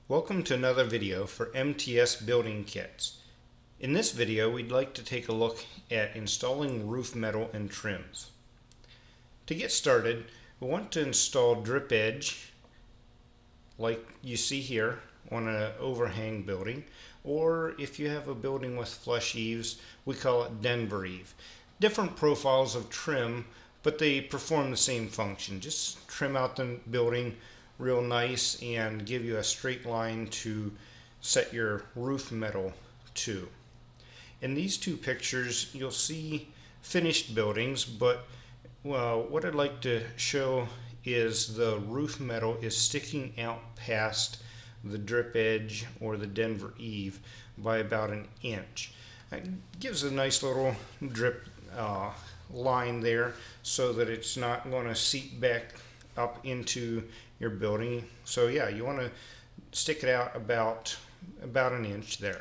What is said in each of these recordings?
Welcome to another video for MTS building kits. In this video we'd like to take a look at installing roof metal and trims. To get started, we want to install drip edge like you see here on an overhang building, or if you have a building with flush eaves, we call it Denver eave. Different profiles of trim, but they perform the same function. Just trim out the building real nice and give you a straight line to set your roof metal to. In these two pictures you'll see finished buildings, but what I'd like to show is the roof metal is sticking out past the drip edge or the Denver eave by about an inch. It gives a nice little drip line there so that it's not going to seep back up into your building. So yeah, you want to stick it out about an inch there.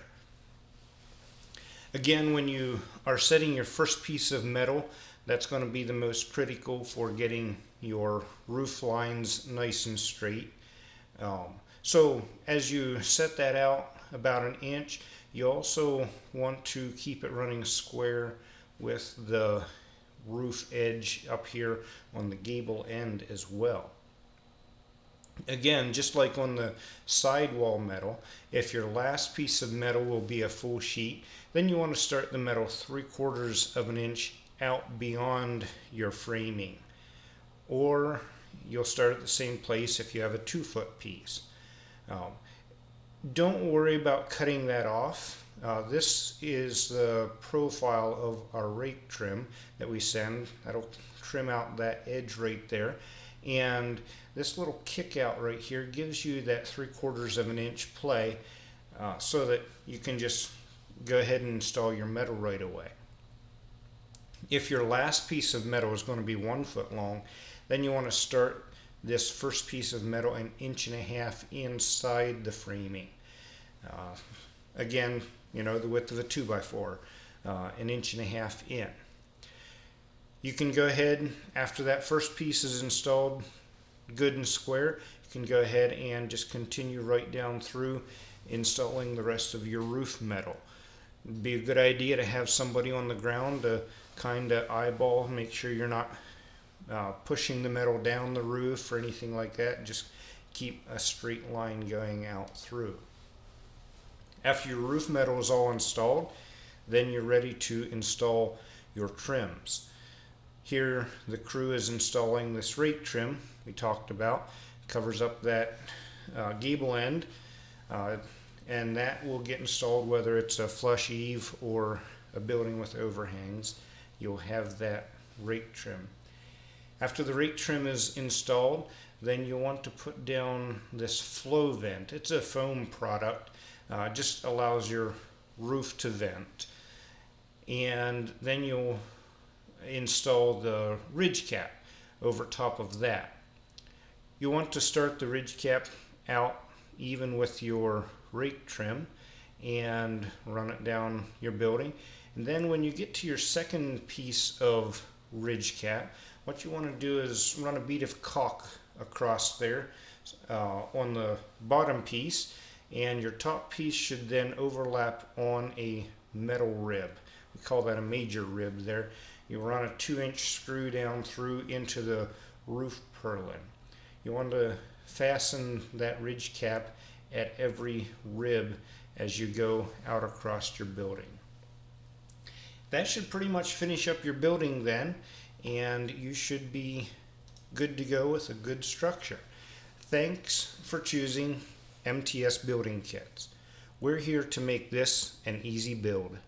Again, when you are setting your first piece of metal, that's going to be the most critical for getting your roof lines nice and straight. So as you set that out about an inch, you also want to keep it running square with the roof edge up here on the gable end as well. Again, just like on the sidewall metal, if your last piece of metal will be a full sheet, then you want to start the metal 3/4 of an inch out beyond your framing. Or you'll start at the same place if you have a 2-foot piece. Don't worry about cutting that off. This is the profile of our rake trim that we send. That'll trim out that edge right there. And this little kick out right here gives you that 3/4 of an inch play so that you can just go ahead and install your metal right away. If your last piece of metal is going to be 1 foot long, then you want to start this first piece of metal 1.5 inches inside the framing. Again, you know, the width of a 2x4, 1.5 inches in. You can go ahead, after that first piece is installed good and square, you can go ahead and just continue right down through installing the rest of your roof metal. It'd be a good idea to have somebody on the ground to kind of eyeball, make sure you're not pushing the metal down the roof or anything like that. Just keep a straight line going out through. After your roof metal is all installed, then you're ready to install your trims. Here the crew is installing this rake trim we talked about. It covers up that gable end, and that will get installed whether it's a flush eave or a building with overhangs. You'll have that rake trim. After the rake trim is installed, then you'll want to put down this flow vent. It's a foam product, just allows your roof to vent. And then you'll install the ridge cap over top of that. You want to start the ridge cap out even with your rake trim and run it down your building. And then when you get to your second piece of ridge cap, what you want to do is run a bead of caulk across there on the bottom piece, and your top piece should then overlap on a metal rib. We call that a major rib there. You run a 2-inch screw down through into the roof purlin. You want to fasten that ridge cap at every rib as you go out across your building. That should pretty much finish up your building then, and you should be good to go with a good structure. Thanks for choosing MTS building kits. We're here to make this an easy build.